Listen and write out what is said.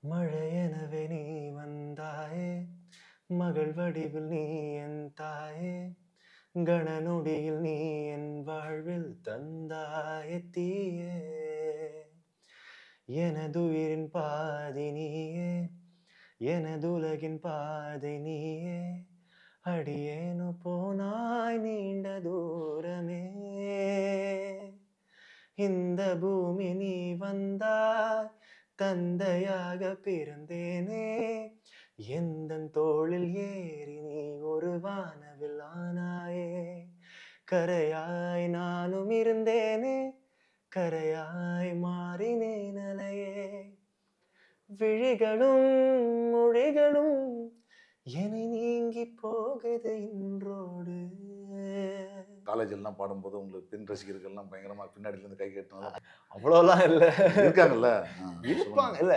மழையெனவே நீ வந்தாயே, மகள் வடிவில் நீ என் தாயே, கணநொடியில் நீ என் வாழ்வில் தந்தாய தீயே. எனதுயிரின் பாதி நீயே, எனதுலகின் பாதை நீயே, அடியேனு போனாய் நீண்ட தூரமே. இந்த பூமி நீ வந்தாய், தந்தையாக பிறந்தேனே, எந்தன் தோளில் ஏறி நீ ஒரு வானவில் ஆனாயே. கரையாய் நானும் இருந்தேனே, கரையாய் மாறினேன் அலையே. விழிகளும் மொழிகளும் என்னை நீங்கி போகுது இன்றோடு. காலேஜ் எல்லாம் பாடும்போது உங்களுக்கு பெண் ரசிகர்கள்லாம் பயங்கரமா பின்னாடில இருந்து கை கட்டினாலும் அவ்வளோலாம் இல்லை, இருக்காங்கல்ல. இருப்பாங்க இல்ல.